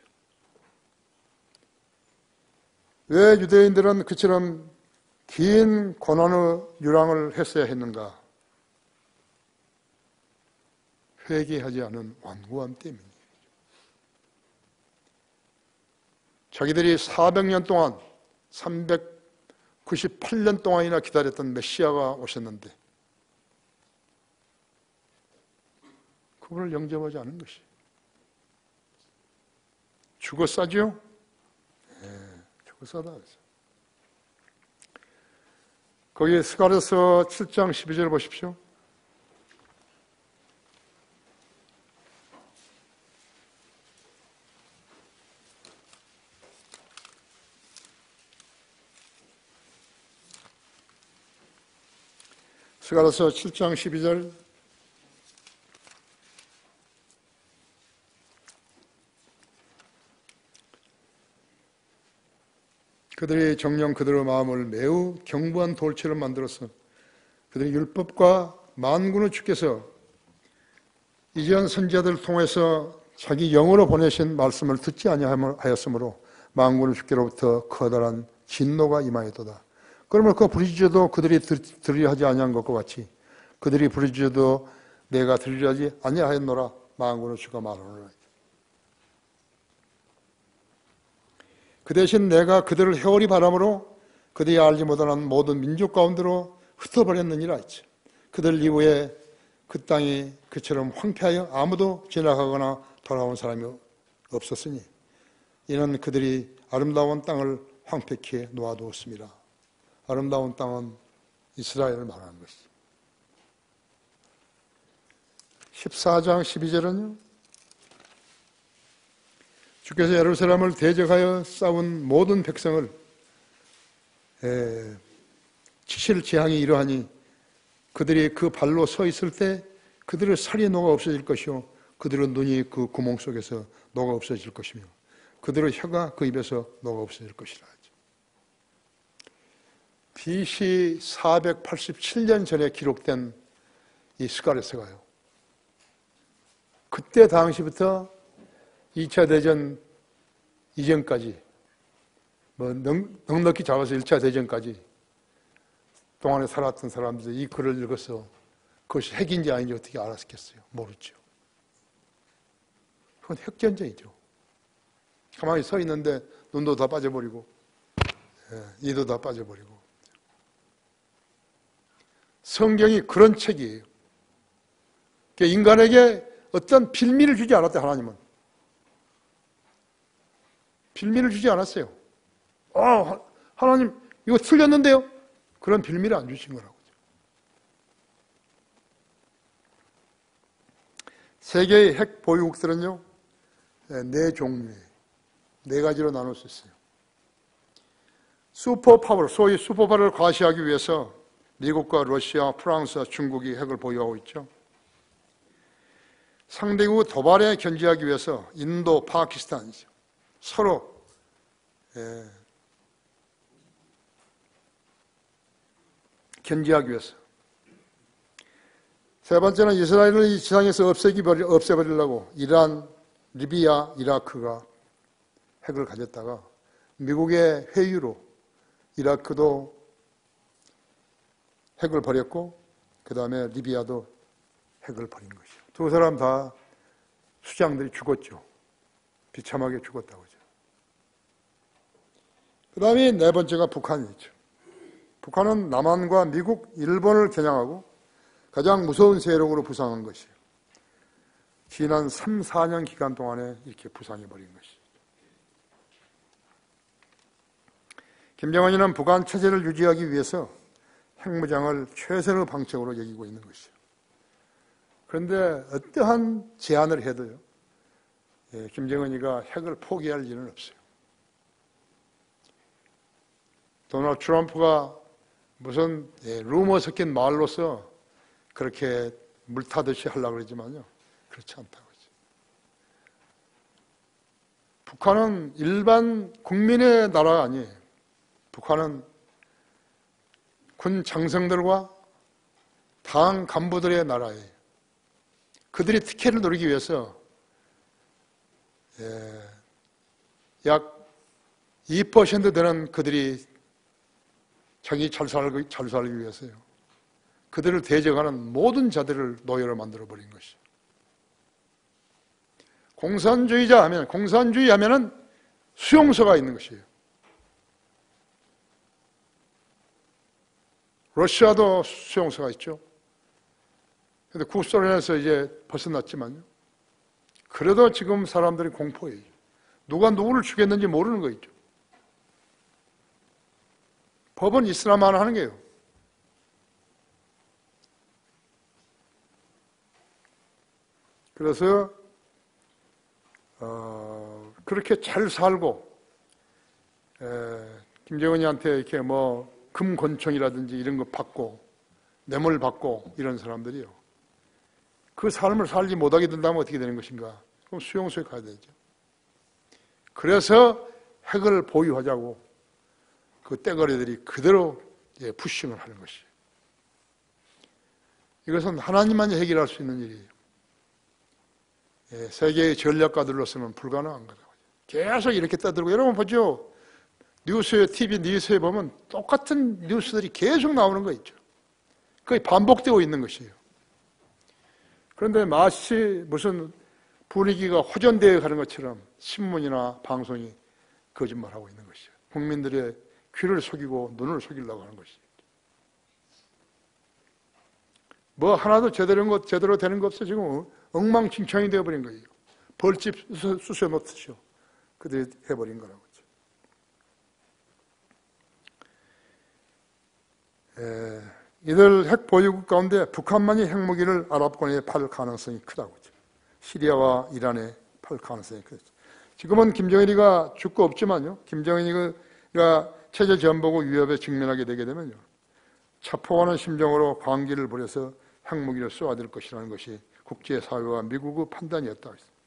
왜 유대인들은 그처럼 긴 고난의 유랑을 했어야 했는가? 회개하지 않은 완고함 때문이에요. 자기들이 400년 동안 398년 동안이나 기다렸던 메시아가 오셨는데 그분을 영접하지 않은 것이 죽어 싸죠? 죽어 싸다. 거기 스가랴서 7장 12절 보십시오. 스가랴서 7장 12절 그들이 정녕 그들의 마음을 매우 경부한 돌처럼 만들어서 그들의 율법과 만군의 주께서 이전 선지자들을 통해서 자기 영으로 보내신 말씀을 듣지 아니하였으므로 만군의 주께로부터 커다란 진노가 임하였도다. 그러면 그 부르짖어도 그들이 들으려 하지 아니한 것과 같이 그들이 부르짖어도 내가 들으려 하지 아니하였노라. 만군의 주가 말하노라. 그 대신 내가 그들을 해오리 바람으로 그들이 알지 못하는 모든 민족 가운데로 흩어버렸느니라 했지. 그들 이후에 그 땅이 그처럼 황폐하여 아무도 지나가거나 돌아온 사람이 없었으니 이는 그들이 아름다운 땅을 황폐케 놓아두었습니다. 아름다운 땅은 이스라엘을 말하는 것이죠. 14장 12절은요. 주께서 예루살렘을 대적하여 싸운 모든 백성을 치실 재앙이 이러하니 그들이 그 발로 서 있을 때 그들의 살이 녹아 없어질 것이요 그들의 눈이 그 구멍 속에서 녹아 없어질 것이며 그들의 혀가 그 입에서 녹아 없어질 것이라 하죠. BC 487년 전에 기록된 이 스가랴서가요. 그때 당시부터 2차 대전 이전까지 넉넉히 잡아서 1차 대전까지 동안에 살았던 사람들이 이 글을 읽어서 그것이 핵인지 아닌지 어떻게 알았겠어요? 모르죠. 그건 핵전쟁이죠. 가만히 서 있는데 눈도 다 빠져버리고 이도 다 빠져버리고. 성경이 그런 책이에요. 인간에게 어떤 빌미를 주지 않았대. 하나님은 빌미를 주지 않았어요. 하나님 이거 틀렸는데요? 그런 빌미를 안 주신 거라고. 세계의 핵 보유국들은요, 네 종류에 네 가지로 나눌 수 있어요. 슈퍼파워, 소위 슈퍼파워를 과시하기 위해서 미국과 러시아, 프랑스, 중국이 핵을 보유하고 있죠. 상대국 도발에 견제하기 위해서 인도, 파키스탄이죠. 서로 견제하기 위해서. 세 번째는 이스라엘을 이 지상에서 없애버리려고 이란, 리비아, 이라크가 핵을 가졌다가 미국의 회유로 이라크도 핵을 버렸고 그 다음에 리비아도 핵을 버린 것이요. 두 사람 다 수장들이 죽었죠. 비참하게 죽었다고 하죠. 그 다음에 네 번째가 북한이죠. 북한은 남한과 미국, 일본을 겨냥하고 가장 무서운 세력으로 부상한 것이에요. 지난 3, 4년 기간 동안에 이렇게 부상해버린 것이죠. 김정은이는 북한 체제를 유지하기 위해서 핵무장을 최선의 방책으로 여기고 있는 것이죠. 그런데 어떠한 제안을 해도요, 김정은이가 핵을 포기할 일은 없어요. 도널드 트럼프가 무슨 루머 섞인 말로서 그렇게 물타듯이 하려고 그러지만요, 그렇지 않다고 하죠. 북한은 일반 국민의 나라가 아니에요. 북한은 군 장성들과 당 간부들의 나라예요. 그들이 특혜를 누리기 위해서 약 2% 되는 그들이 자기 잘 살기 위해서요, 그들을 대적하는 모든 자들을 노예로 만들어버린 것이죠. 공산주의 하면은 수용소가 있는 것이에요. 러시아도 수용소가 있죠. 그런데 구소련에서 이제 벗어났지만요, 그래도 지금 사람들이 공포예요. 누가 누구를 죽였는지 모르는 거 있죠. 법은 이슬람만 하는 게요. 그래서 그렇게 잘 살고 김정은이한테 이렇게 뭐 금권총이라든지 이런 거 받고 뇌물 받고 이런 사람들이요, 그 삶을 살지 못하게 된다면 어떻게 되는 것인가? 그럼 수용소에 가야 되죠. 그래서 핵을 보유하자고 그 떼거리들이 그대로 푸싱을 하는 것이에요. 이것은 하나님만이 해결할 수 있는 일이에요. 세계의 전략가들로서는 불가능한 거죠. 계속 이렇게 떠들고, 여러분 보죠. 뉴스에, TV 뉴스에 보면 똑같은 뉴스들이 계속 나오는 거 있죠. 그게 반복되고 있는 것이에요. 그런데 마치 무슨 분위기가 호전되어 가는 것처럼 신문이나 방송이 거짓말하고 있는 것이에요. 국민들의 귀를 속이고 눈을 속이려고 하는 것이에요. 뭐 하나도 제대로 되는 거 없어. 지금 엉망진창이 되어버린 거예요. 벌집 쑤셔 놓듯이요, 그들이 해버린 거라고. 이들 핵 보유국 가운데 북한만이 핵무기를 아랍권에 팔 가능성이 크다고 하죠. 시리아와 이란에 팔 가능성이 크죠. 지금은 김정일이가 죽고 없지만요, 김정일이가 체제 전복의 위협에 직면하게 되게 되면요, 자포하는 심정으로 광기를 부려서 핵무기를 쏘아댈 것이라는 것이 국제사회와 미국의 판단이었다고 했습니다.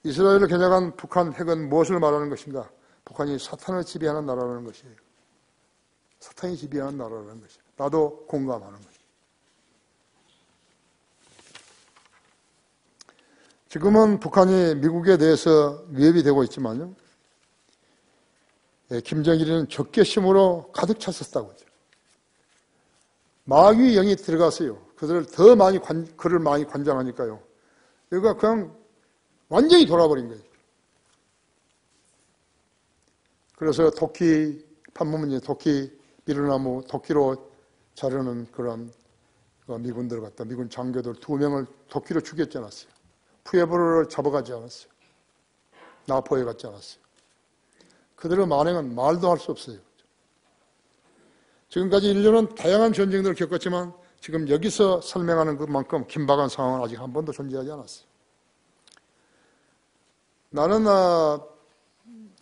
이스라엘을 겨냥한 북한 핵은 무엇을 말하는 것인가? 북한이 사탄을 지배하는 나라라는 것이에요. 사탄이 지배하는 나라라는 것이에요. 나도 공감하는 것이에요. 지금은 북한이 미국에 대해서 위협이 되고 있지만요, 김정일은 적개심으로 가득 찼었다고 하죠. 마귀의 영이 들어가서요, 그들을 그를 많이 관장하니까요, 여기가 그냥 완전히 돌아버린 거예요. 그래서 도끼, 판문제 도끼, 미르나무, 도끼로 자르는 그런 미군들 같다. 미군 장교들 2명을 도끼로 죽였지 않았어요. 푸에브로를 잡아가지 않았어요. 나포에 갔지 않았어요. 그들의 만행은 말도 할 수 없어요. 지금까지 인류는 다양한 전쟁들을 겪었지만 지금 여기서 설명하는 것만큼 긴박한 상황은 아직 한 번도 존재하지 않았어요. 나는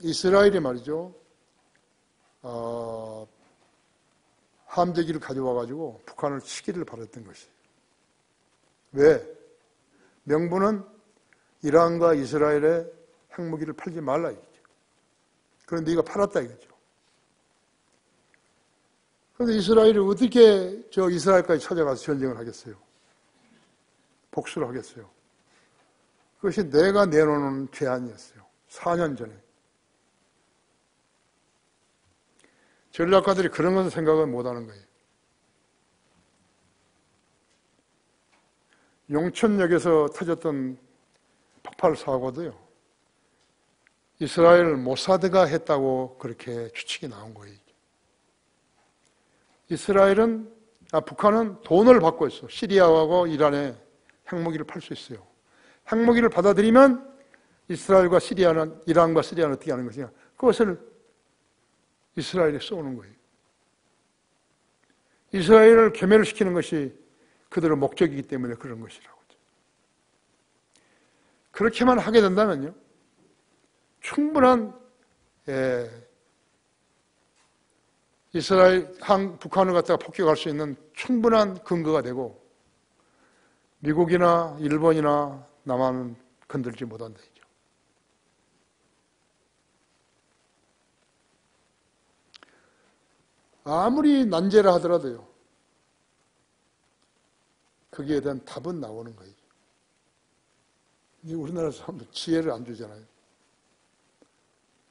이스라엘이 말이죠, 함재기를 가져와가지고 북한을 치기를 바랐던 것이에요. 왜? 명분은 이란과 이스라엘에 핵무기를 팔지 말라 이거죠. 그런데 네가 팔았다 이거죠. 그런데 이스라엘이 어떻게 이스라엘까지 찾아가서 전쟁을 하겠어요? 복수를 하겠어요? 그것이 내가 내놓는 제안이었어요. 4년 전에. 전략가들이 그런 것을 생각을 못하는 거예요. 용천역에서 터졌던 폭발 사고도요, 이스라엘 모사드가 했다고 그렇게 추측이 나온 거예요. 북한은 돈을 받고 있어. 시리아하고 이란에 핵무기를 팔 수 있어요. 핵무기를 받아들이면 이란과 시리아는 어떻게 하는 것이냐? 그것을 이스라엘에 쏘는 거예요. 이스라엘을 괴멸을 시키는 것이 그들의 목적이기 때문에 그런 것이라고. 그렇게만 하게 된다면요, 충분한 북한을 갖다가 폭격할 수 있는 충분한 근거가 되고 미국이나 일본이나 남한은 건들지 못한다. 아무리 난제라 하더라도요, 거기에 대한 답은 나오는 거예요. 우리나라 사람들 지혜를 안 주잖아요.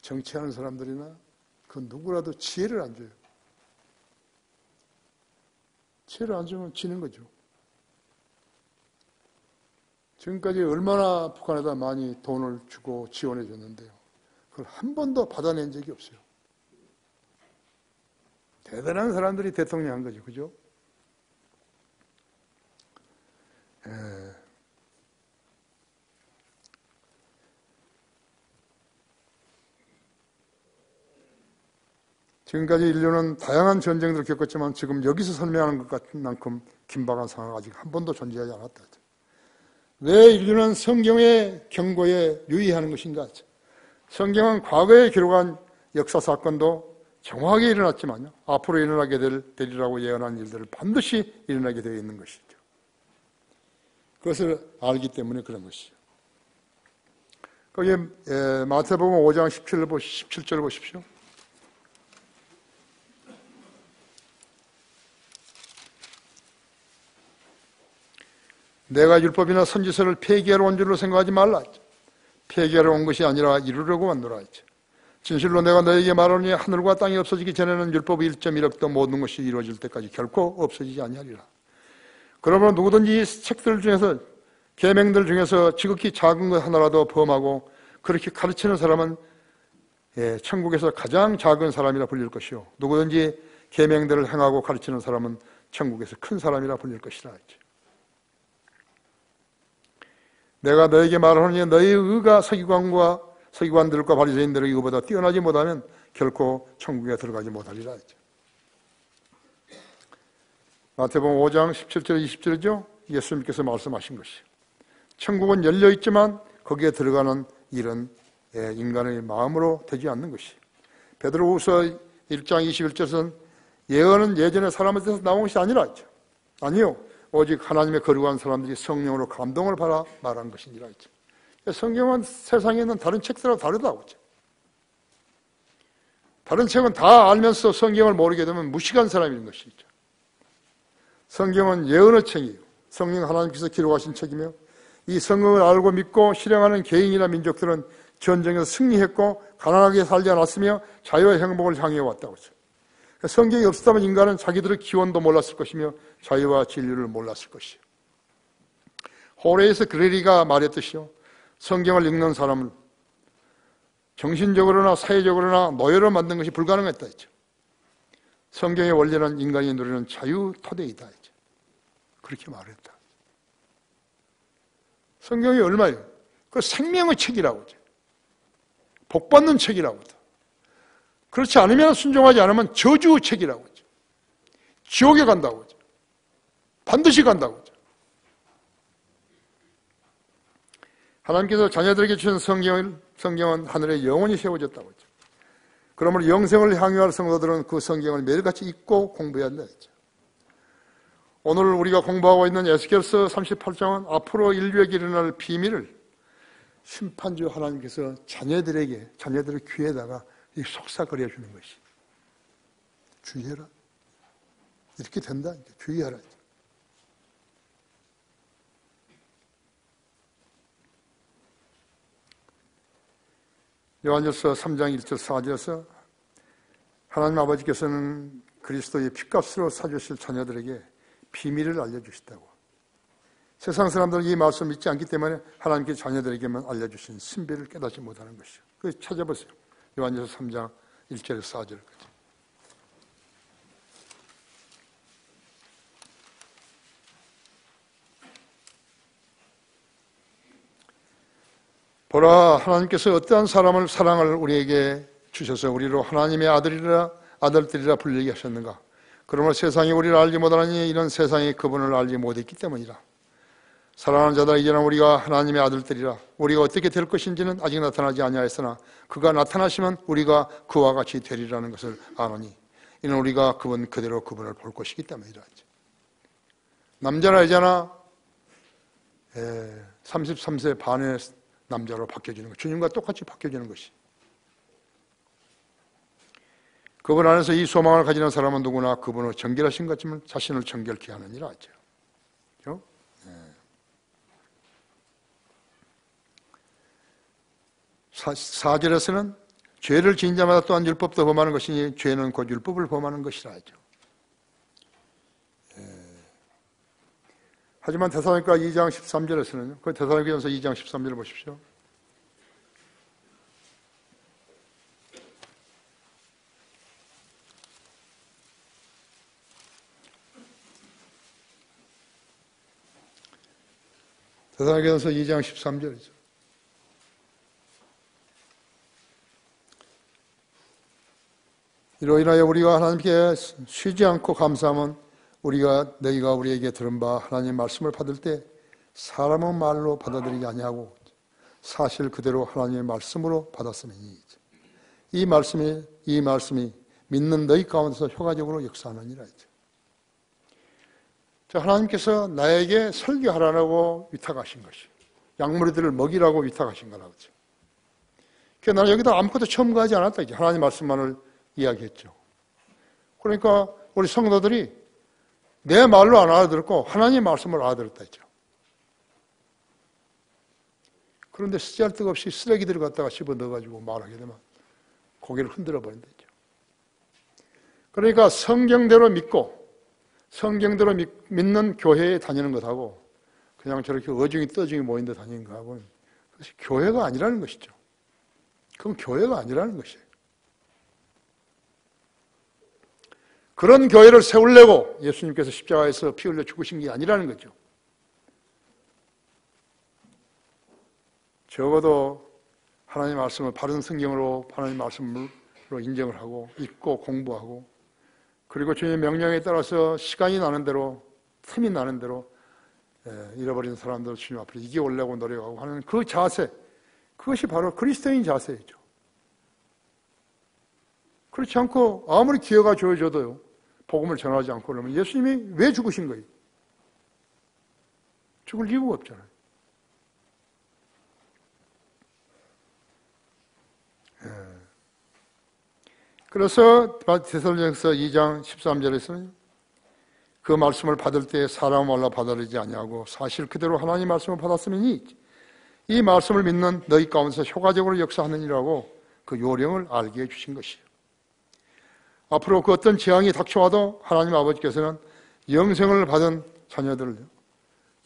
정치하는 사람들이나 그 누구라도 지혜를 안 줘요. 지혜를 안 주면 지는 거죠. 지금까지 얼마나 북한에다 많이 돈을 주고 지원해 줬는데요, 그걸 한 번도 받아낸 적이 없어요. 대단한 사람들이 대통령 한 거죠. 그죠? 지금까지 인류는 다양한 전쟁들을 겪었지만 지금 여기서 설명하는 것 같은 만큼 긴박한 상황은 아직 한 번도 존재하지 않았다. 왜 인류는 성경의 경고에 유의하는 것인가? 성경은 과거에 기록한 역사 사건도 정확하게 일어났지만요, 앞으로 일어나게 되리라고 예언한 일들을 반드시 일어나게 되어 있는 것이죠. 그것을 알기 때문에 그런 것이죠. 거기에 마태복음 5장 17절 보십시오. 내가 율법이나 선지서를 폐기하러 온 줄로 생각하지 말라. 폐기하러 온 것이 아니라 이루려고 왔노라. 진실로 내가 너에게 말하노니 하늘과 땅이 없어지기 전에는 율법의 1.1억도 모든 것이 이루어질 때까지 결코 없어지지 아니하리라. 그러므로 누구든지 이 책들 중에서, 계명들 중에서 지극히 작은 것 하나라도 범하고 그렇게 가르치는 사람은 천국에서 가장 작은 사람이라 불릴 것이요, 누구든지 계명들을 행하고 가르치는 사람은 천국에서 큰 사람이라 불릴 것이라 했죠. 내가 너에게 말하노니 너희 의가 서기관들과 바리새인들의 의보다 뛰어나지 못하면 결코 천국에 들어가지 못하리라 했죠. 마태복음 5장 17절 20절이죠. 예수님께서 말씀하신 것이요, 천국은 열려있지만 거기에 들어가는 일은 인간의 마음으로 되지 않는 것이. 베드로후서 1장 21절에서는 예언은 예전에 사람한테서 나온 것이 아니라 했죠. 아니요, 오직 하나님의 거룩한 사람들이 성령으로 감동을 받아 말한 것이니라 했죠. 성경은 세상에 있는 다른 책들하고 다르다고 했죠. 다른 책은 다 알면서 성경을 모르게 되면 무식한 사람인 것이죠. 성경은 예언의 책이에요. 성령 하나님께서 기록하신 책이며, 이 성경을 알고 믿고 실행하는 개인이나 민족들은 전쟁에서 승리했고 가난하게 살지 않았으며 자유와 행복을 향해 왔다고 했죠. 성경이 없었다면 인간은 자기들의 기원도 몰랐을 것이며 자유와 진리를 몰랐을 것이요. 호레이스 그레리가 말했듯이요, 성경을 읽는 사람은 정신적으로나 사회적으로나 노예로 만든 것이 불가능했다 했죠. 성경의 원리는 인간이 누리는 자유 토대이다 했죠. 그렇게 말했다. 성경이 얼마예요? 그 생명의 책이라고 하죠. 복받는 책이라고 하죠. 그렇지 않으면, 순종하지 않으면 저주의 책이라고 하죠. 지옥에 간다고 하죠. 반드시 간다고 하죠. 하나님께서 자녀들에게 주신 성경은 하늘에 영원히 세워졌다고 하죠. 그러므로 영생을 향유할 성도들은 그 성경을 매일같이 읽고 공부해야 한다 했죠. 오늘 우리가 공부하고 있는 에스겔서 38장은 앞으로 인류에게 일어날 비밀을 심판주 하나님께서 자녀들의 귀에다가 속삭거려 주는 것이. 주의해라. 이렇게 된다. 주의하라. 요한일서 3장 1절 4절에서 하나님 아버지께서는 그리스도의 피값으로 사주실 자녀들에게 비밀을 알려주시다고. 세상 사람들은 이 말씀을 믿지 않기 때문에 하나님께 자녀들에게만 알려주신 신비를 깨닫지 못하는 것이죠. 그래서 찾아보세요. 요한일서 3장 1절에서 4절까지. 보라, 하나님께서 어떠한 사랑을 우리에게 주셔서 우리로 하나님의 아들들이라 불리게 하셨는가. 그러므로 세상이 우리를 알지 못하니 이는 세상이 그분을 알지 못했기 때문이라. 사랑하는 자들아, 이제는 우리가 하나님의 아들들이라. 우리가 어떻게 될 것인지는 아직 나타나지 아니하였으나 그가 나타나시면 우리가 그와 같이 되리라는 것을 아노니 이는 우리가 그대로 그분을 볼 것이기 때문이라. 남자나 여자나 33세 반의 남자로 바뀌어지는 것, 주님과 똑같이 바뀌어지는 것이. 그분 안에서 이 소망을 가지는 사람은 누구나 그분을 정결하신 것처럼 자신을 정결케 하느니라 하죠. 그렇죠? 4절에서는 죄를 지은 자마다 또한 율법도 범하는 것이니 죄는 곧 율법을 범하는 것이라 하죠. 하지만 데살로니가 2장 13절에서는 그 데살로니가전서 2장 13절을 보십시오. 데살로니가전서 2장 13절이죠. 이로 인하여 우리가 하나님께 쉬지 않고 감사하면 너희가 우리에게 들은 바 하나님의 말씀을 받을 때 사람의 말로 받아들이지 아니하고 사실 그대로 하나님의 말씀으로 받았으니 이 말씀이 믿는 너희 가운데서 효과적으로 역사하느니라 했죠. 하나님께서 나에게 설교하라고 위탁하신 것이 양무리들을 먹이라고 위탁하신 거라고 했죠. 그러니까 나는 여기다 아무것도 첨가하지 않았다. 이제 하나님 말씀만을 이야기했죠. 그러니까 우리 성도들이 내 말로 안 알아들었고 하나님의 말씀을 알아들었다 했죠. 그런데 쓰잘데기 없이 쓰레기들을 갖다가 씹어 넣어가지고 말하게 되면 고개를 흔들어 버린다 했죠. 그러니까 성경대로 믿고 성경대로 믿는 교회에 다니는 것하고 그냥 저렇게 어중이 떠중이 모인 데 다니는 것하고는 그것이 교회가 아니라는 것이죠. 그건 교회가 아니라는 것이에요. 그런 교회를 세우려고 예수님께서 십자가에서 피 흘려 죽으신 게 아니라는 거죠. 적어도 하나님의 말씀을 바른 성경으로 하나님의 말씀으로 인정을 하고 읽고 공부하고 그리고 주님의 명령에 따라서 시간이 나는 대로 틈이 나는 대로 잃어버린 사람들 주님 앞에 이겨오려고 노력하고 하는 그 자세, 그것이 바로 그리스도인 자세이죠. 그렇지 않고 아무리 기회가 주어져도요 복음을 전하지 않고 그러면 예수님이 왜 죽으신 거예요? 죽을 이유가 없잖아요. 그래서 데살로니가서 2장 13절에서는 그 말씀을 받을 때 사람 말로 받아들이지 아니하고 사실 그대로 하나님 말씀을 받았으니 이 말씀을 믿는 너희 가운데서 효과적으로 역사하느니라고 그 요령을 알게 해주신 것이에요. 앞으로 그 어떤 재앙이 닥쳐와도 하나님 아버지께서는 영생을 받은 자녀들을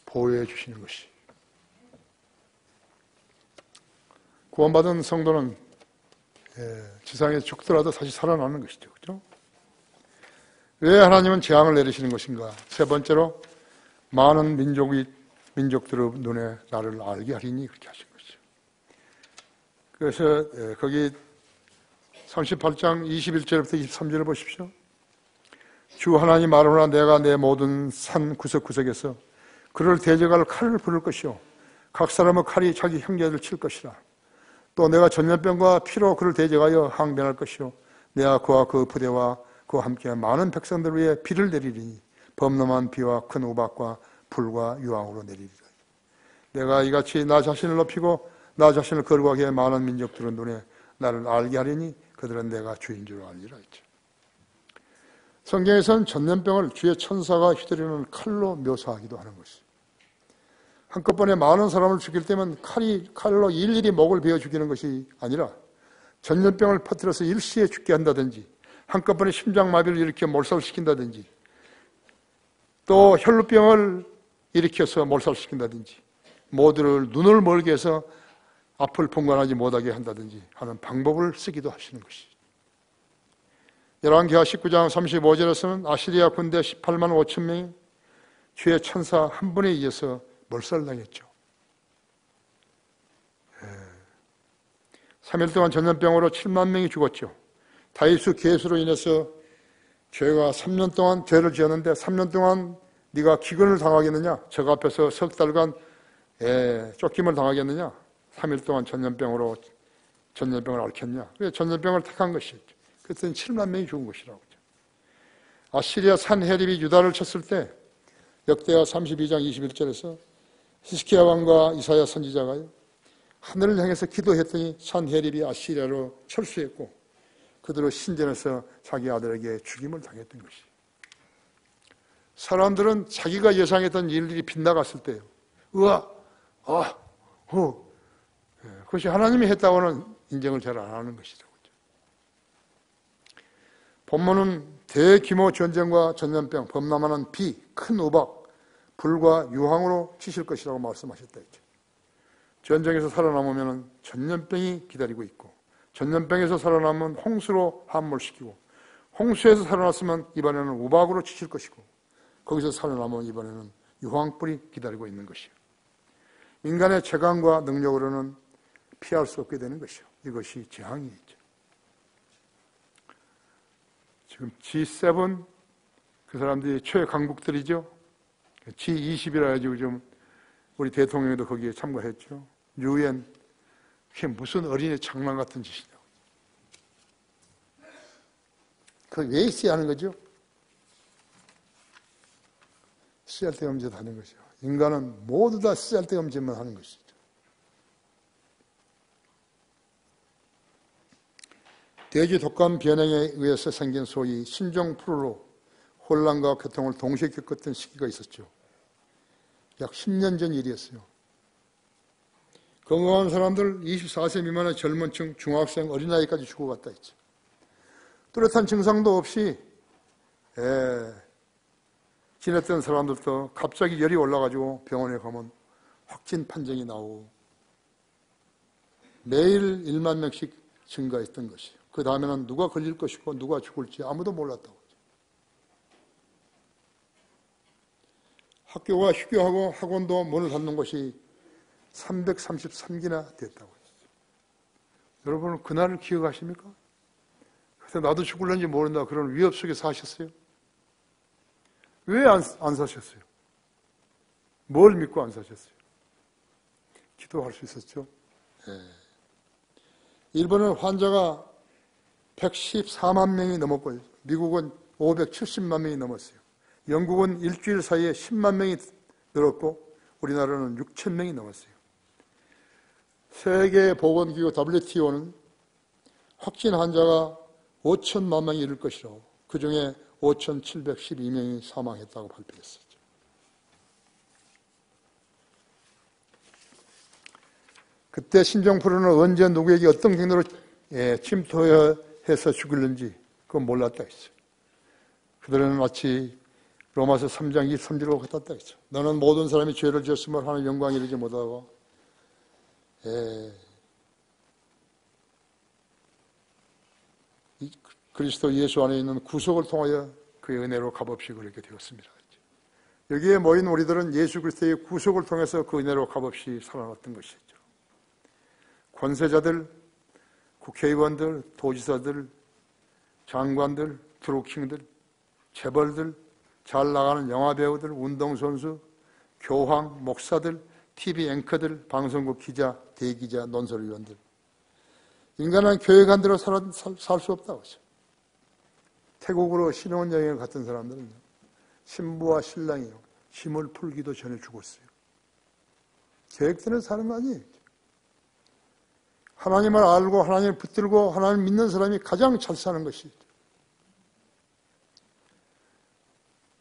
보호해 주시는 것이. 구원받은 성도는 지상에서 죽더라도 다시 살아나는 것이죠. 그렇죠? 왜 하나님은 재앙을 내리시는 것인가? 세 번째로 많은 민족들의 눈에 나를 알게 하리니 그렇게 하신 것이죠. 그래서 거기 38장 21절부터 23절을 보십시오. 주 하나님 말하노라 내가 내 모든 산 구석구석에서 그를 대적할 칼을 부를 것이요 각 사람의 칼이 자기 형제를 칠 것이라. 또 내가 전염병과 피로 그를 대적하여 항변할 것이요 내가 그와 그 부대와 그와 함께 많은 백성들 위에 비를 내리리니 범람한 비와 큰 우박과 불과 유황으로 내리리라. 내가 이같이 나 자신을 높이고 나 자신을 거룩하게 해 많은 민족들은 눈에 나를 알게 하리니 그들은 내가 주인 줄 알리라 했죠. 성경에서는 전염병을 주의 천사가 휘두르는 칼로 묘사하기도 하는 것이죠. 한꺼번에 많은 사람을 죽일 때면 칼로 일일이 목을 베어 죽이는 것이 아니라 전염병을 퍼뜨려서 일시에 죽게 한다든지 한꺼번에 심장마비를 일으켜 몰살시킨다든지 또 혈루병을 일으켜서 몰살시킨다든지 모두를 눈을 멀게 해서 앞을 분간하지 못하게 한다든지 하는 방법을 쓰기도 하시는 것이죠. 열왕기하 19장 35절에서는 아시리아 군대 18만 5천 명이 주의 천사 한 분에 의해서 몰살당했죠. 3일 동안 전염병으로 7만 명이 죽었죠. 다윗수 계수로 인해서 죄가 3년 동안 죄를 지었는데 3년 동안 네가 기근을 당하겠느냐? 적 앞에서 석 달간 쫓김을 당하겠느냐? 3일 동안 전염병을 앓겠냐? 그래서 전염병을 택한 것이었죠. 그랬더니 7만 명이 죽은 것이라고. 아시리아 산헤립이 유다를 쳤을 때 역대하 32장 21절에서 히스기야 왕과 이사야 선지자가요, 하늘을 향해서 기도했더니 산헤립이 아시리아로 철수했고 그대로 신전에서 자기 아들에게 죽임을 당했던 것이에요. 사람들은 자기가 예상했던 일들이 빗나갔을 때요, 그것이 하나님이 했다고는 인정을 잘 안 하는 것이죠. 본문은 대규모 전쟁과 전염병, 범람하는 비, 큰 우박, 불과 유황으로 치실 것이라고 말씀하셨다 했죠. 전쟁에서 살아남으면 전염병이 기다리고 있고, 전염병에서 살아남으면 홍수로 함몰시키고, 홍수에서 살아났으면 이번에는 우박으로 치실 것이고, 거기서 살아남으면 이번에는 유황불이 기다리고 있는 것이요. 인간의 재간과 능력으로는 피할 수 없게 되는 것이요. 이것이 재앙이 있죠. 지금 G7, 그 사람들이 최강국들이죠. G20이라 해가지고 좀 우리 대통령도 거기에 참가했죠. UN, 그게 무슨 어린애 장난 같은 짓이냐고. 그걸 왜 있어야 하는 거죠? 쓸데없는 짓 하는 것이죠. 인간은 모두 다 쓸데없는 짓만 하는 것이죠. 대기 독감 변형에 의해서 생긴 소위 신종플루로 혼란과 고통을 동시에 겪었던 시기가 있었죠. 약 10년 전 일이었어요. 건강한 사람들 24세 미만의 젊은 층, 중학생, 어린아이까지 죽어갔다 했죠. 뚜렷한 증상도 없이 지냈던 사람들도 갑자기 열이 올라가지고 병원에 가면 확진 판정이 나오고 매일 1만 명씩 증가했던 것이에요. 그 다음에는 누가 걸릴 것이고 누가 죽을지 아무도 몰랐다고. 학교가 휴교하고 학원도 문을 닫는 것이 333기나 됐다고 했어요. 여러분은 그날을 기억하십니까? 그때 나도 죽을는지 모른다 그런 위협 속에 사셨어요? 왜 안 사셨어요? 뭘 믿고 안 사셨어요? 기도할 수 있었죠? 일본은 환자가 114만 명이 넘었고요. 미국은 570만 명이 넘었어요. 영국은 일주일 사이에 10만 명이 늘었고 우리나라는 6천 명이 넘었어요. 세계보건기구 WTO는 확진 환자가 5천만 명이 이를 것이라고, 그 중에 5,712명이 사망했다고 발표했었죠. 그때 신종플루는 언제 누구에게 어떤 경로로 침투해서 죽일는지 그건 몰랐다 했어요. 그들은 마치 로마서 3장 23절로 같았다 했죠. 너는 모든 사람이 죄를 지었으면 하나님 영광에 이르지 못하고 그리스도 예수 안에 있는 구속을 통하여 그의 은혜로 값없이 그렇게 되었습니다. 여기에 모인 우리들은 예수 그리스도의 구속을 통해서 그 은혜로 값없이 살아났던 것이죠. 권세자들, 국회의원들, 도지사들, 장관들, 드루킹들, 재벌들, 잘 나가는 영화배우들, 운동선수, 교황, 목사들, TV 앵커들, 방송국 기자, 대기자, 논설위원들. 인간은 교육한 대로 살 수 없다고 하죠. 태국으로 신혼여행을 갔던 사람들은요, 신부와 신랑이요, 힘을 풀기도 전에 죽었어요. 계획대로 사는 거 아니에요. 하나님을 알고 하나님을 붙들고 하나님을 믿는 사람이 가장 잘 사는 것이죠.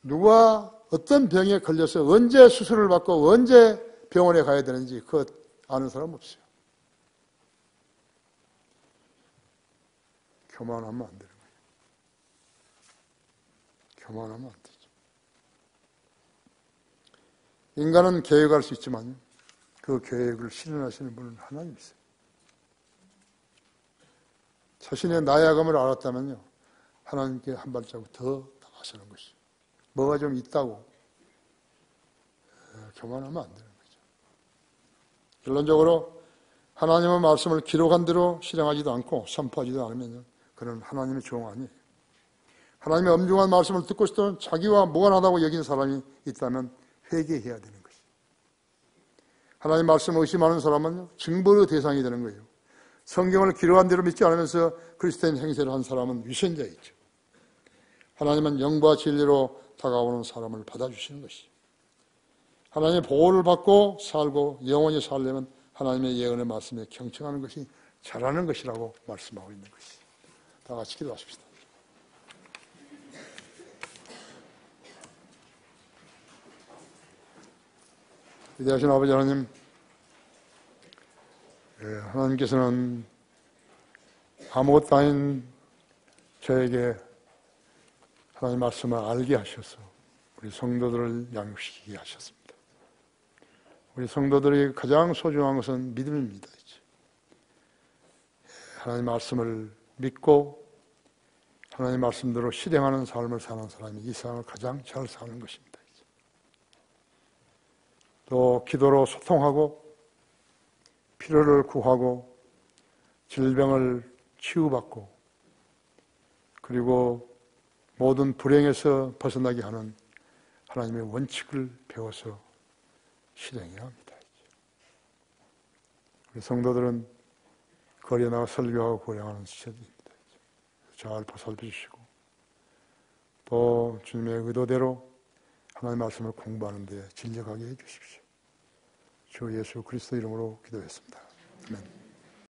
누가 어떤 병에 걸려서 언제 수술을 받고 언제 병원에 가야 되는지 그거 아는 사람 없어요. 교만하면 안 되는 거예요. 교만하면 안 되죠. 인간은 계획할 수 있지만 그 계획을 실현하시는 분은 하나님이세요. 자신의 나약함을 알았다면요, 하나님께 한 발자국 더 나가시는 것이죠. 뭐가 좀 있다고 교만하면 안 되는 거죠. 결론적으로 하나님의 말씀을 기록한 대로 실행하지도 않고 선포하지도 않으면 그는 하나님의 종 아니에요. 하나님의 엄중한 말씀을 듣고 싶던 자기와 무관하다고 여긴 사람이 있다면 회개해야 되는 것이죠. 하나님 말씀을 의심하는 사람은 징벌의 대상이 되는 거예요. 성경을 기록한 대로 믿지 않으면서 그리스도인 행세를 한 사람은 위선자이죠. 하나님은 영과 진리로 다가오는 사람을 받아주시는 것이죠. 하나님의 보호를 받고 살고 영원히 살려면 하나님의 예언의 말씀에 경청하는 것이 잘하는 것이라고 말씀하고 있는 것이죠. 다 같이 기도하십시다. 위대하신 아버지 하나님, 하나님께서는 아무것도 아닌 저에게 하나님 말씀을 알게 하셔서 우리 성도들을 양육시키게 하셨습니다. 우리 성도들이 가장 소중한 것은 믿음입니다. 하나님 말씀을 믿고 하나님 말씀대로 실행하는 삶을 사는 사람이 이 세상을 가장 잘 사는 것입니다. 또 기도로 소통하고 필요를 구하고 질병을 치유받고 그리고 모든 불행에서 벗어나게 하는 하나님의 원칙을 배워서 실행해야 합니다. 우리 성도들은 거리에 나가 설교하고 고령하는 시절입니다. 잘 보살펴 주시고 또 주님의 의도대로 하나님의 말씀을 공부하는 데 진력하게 해 주십시오. 주 예수 그리스도 이름으로 기도했습니다. 아멘.